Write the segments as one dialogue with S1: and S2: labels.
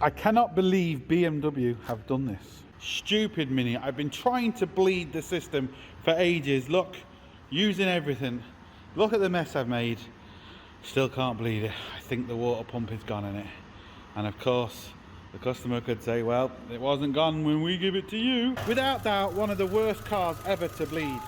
S1: I cannot believe BMW have done this. Stupid Mini. I've been trying to bleed the system for ages. Look, using everything. Look at the mess I've made. Still can't bleed it. I think the water pump is gone in it. And of course, the customer could say, well, it wasn't gone when we give it to you. Without doubt, one of the worst cars ever to bleed.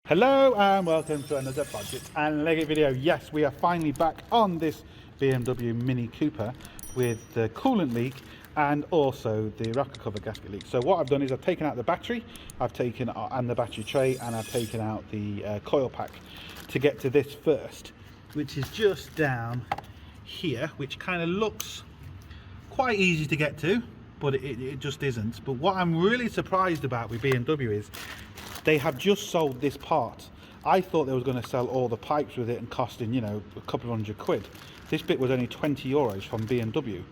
S1: Hello and welcome to another Bodgit and Leggit video. Yes, we are finally back on this BMW Mini Cooper with the coolant leak and also the rocker cover gasket leak. So what I've done is I've taken out the battery, and the battery tray, and I've taken out the coil pack to get to this first, which is just down here, which kind of looks quite easy to get to, but it just isn't. But what I'm really surprised about with BMW is they have just sold this part. I thought they was going to sell all the pipes with it and costing, you know, a couple of £100. This bit was only 20 euros from BMW,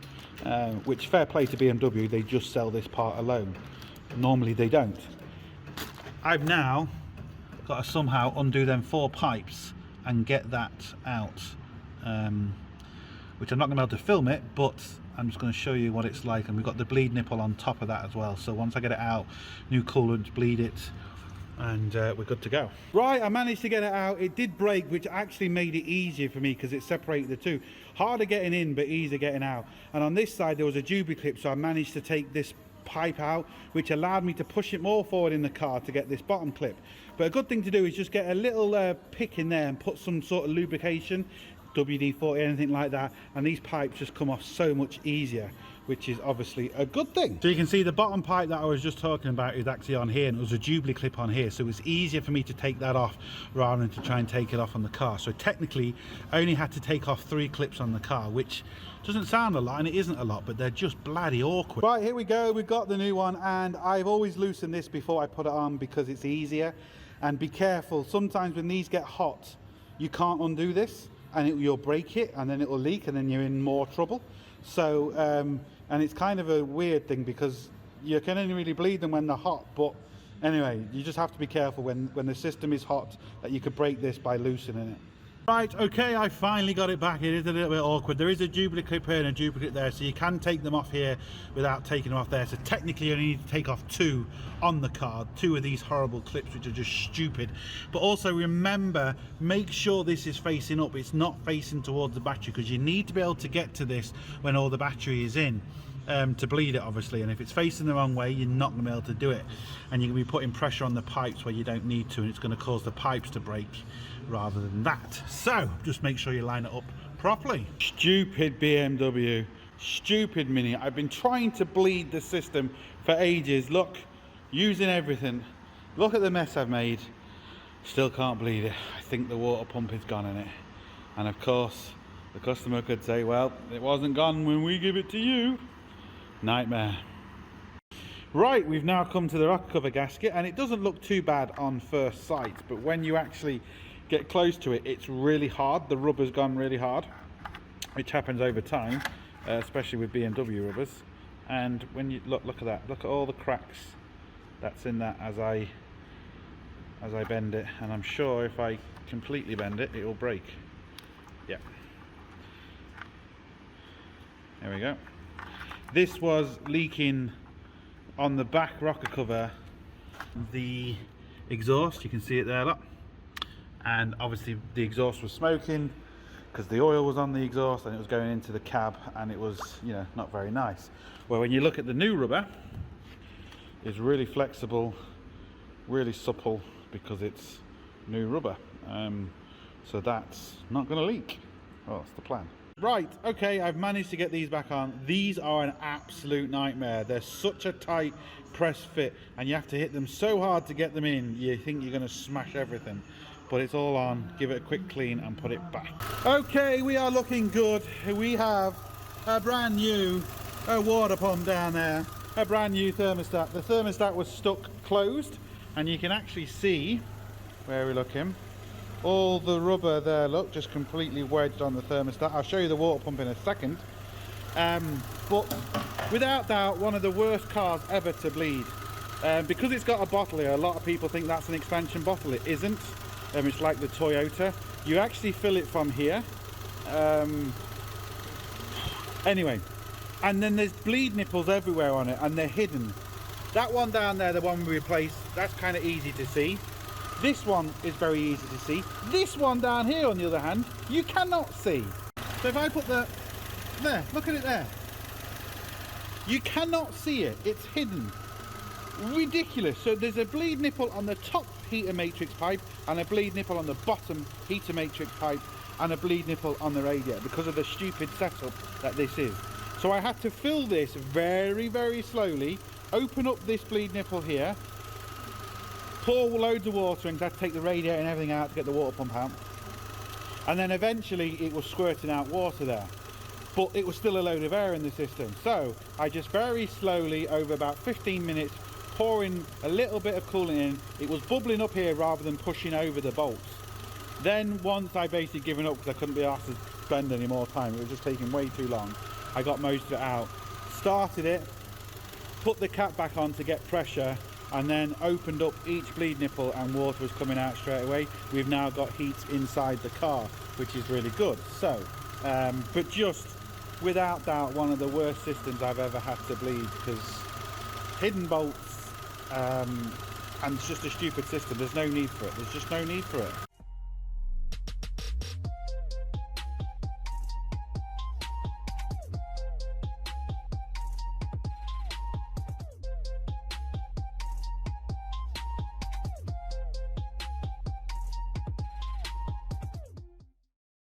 S1: which fair play to BMW, they just sell this part alone. Normally they don't. I've now got to somehow undo them 4 pipes and get that out, which I'm not going to be able to film it, but I'm just going to show you what it's like. And we've got the bleed nipple on top of that as well. So once I get it out, new coolant, bleed it, and we're good to go. Right, I managed to get it out. It did break, which actually made it easier for me because it separated the two. Harder getting in, but easier getting out. And on this side, there was a duplicate clip, so I managed to take this pipe out, which allowed me to push it more forward in the car to get this bottom clip. But a good thing to do is just get a little pick in there and put some sort of lubrication, WD-40, anything like that, and these pipes just come off so much easier, which is obviously a good thing. So you can see the bottom pipe that I was just talking about is actually on here, and it was a duplicate clip on here, so it was easier for me to take that off rather than to try and take it off on the car. So technically I only had to take off 3 clips on the car, which doesn't sound a lot, and it isn't a lot, but they're just bloody awkward. Right, here we go, we've got the new one, and I've always loosened this before I put it on because it's easier. And be careful, sometimes when these get hot you can't undo this, and you'll break it and then it will leak and then you're in more trouble. So and it's kind of a weird thing because you can only really bleed them when they're hot, but anyway, you just have to be careful when the system is hot that you could break this by loosening it. Right, okay, I finally got it back. It is a little bit awkward. There is a duplicate clip here and a duplicate there, so you can take them off here without taking them off there. So technically you only need to take off 2 on the car, 2 of these horrible clips which are just stupid. But also remember, make sure this is facing up, it's not facing towards the battery, because you need to be able to get to this when all the battery is in. To bleed it obviously, and if it's facing the wrong way you're not going to be able to do it, and you're going to be putting pressure on the pipes where you don't need to, and it's going to cause the pipes to break rather than that. So just make sure you line it up properly. Stupid BMW, stupid Mini. I've been trying to bleed the system for ages. Look, using everything. Look at the mess I've made. Still can't bleed it. I think the water pump is gone in it. And of course the customer could say, well, it wasn't gone when we give it to you. Nightmare. Right, we've now come to the rocker cover gasket, and it doesn't look too bad on first sight, but when you actually get close to it, it's really hard. The rubber's gone really hard, which happens over time, especially with BMW rubbers. And when you look at that, look at all the cracks that's in that as I bend it, and I'm sure if I completely bend it, it will break. Yeah, there we go. This was leaking on the back rocker cover, the exhaust, you can see it there, look. And obviously the exhaust was smoking because the oil was on the exhaust and it was going into the cab, and it was, you know, not very nice. Well, when you look at the new rubber, it's really flexible, really supple, because it's new rubber. So that's not going to leak. Well, that's the plan. Right, okay, I've managed to get these back on. These are an absolute nightmare. They're such a tight press fit, and you have to hit them so hard to get them in, you think you're going to smash everything. But it's all on. Give it a quick clean and put it back. Okay, we are looking good. We have a brand new water pump down there, a brand new thermostat. The thermostat was stuck closed, and you can actually see, where we're looking, all the rubber there, look, just completely wedged on the thermostat. I'll show you the water pump in a second. But without doubt, one of the worst cars ever to bleed. Because it's got a bottle here, a lot of people think that's an expansion bottle. It isn't. It's like the Toyota. You actually fill it from here. Anyway, and then there's bleed nipples everywhere on it, and they're hidden. That one down there, the one we replaced, that's kind of easy to see. This one is very easy to see. This one down here, on the other hand, you cannot see. So if I put there, look at it there. You cannot see it, it's hidden. Ridiculous. So there's a bleed nipple on the top heater matrix pipe, and a bleed nipple on the bottom heater matrix pipe, and a bleed nipple on the radiator, because of the stupid setup that this is. So I had to fill this very, very slowly, open up this bleed nipple here, pour loads of water in, because I had to take the radiator and everything out to get the water pump out, and then eventually it was squirting out water there, but it was still a load of air in the system. So I just very slowly, over about 15 minutes, pouring a little bit of coolant in. It was bubbling up here rather than pushing over the bolts. Then once I basically given up because I couldn't be asked to spend any more time, it was just taking way too long, I got most of it out, started it, put the cap back on to get pressure, and then opened up each bleed nipple and water was coming out straight away. We've now got heat inside the car, which is really good. So but just without doubt one of the worst systems I've ever had to bleed, because hidden bolts, and it's just a stupid system. There's no need for it. There's just no need for it.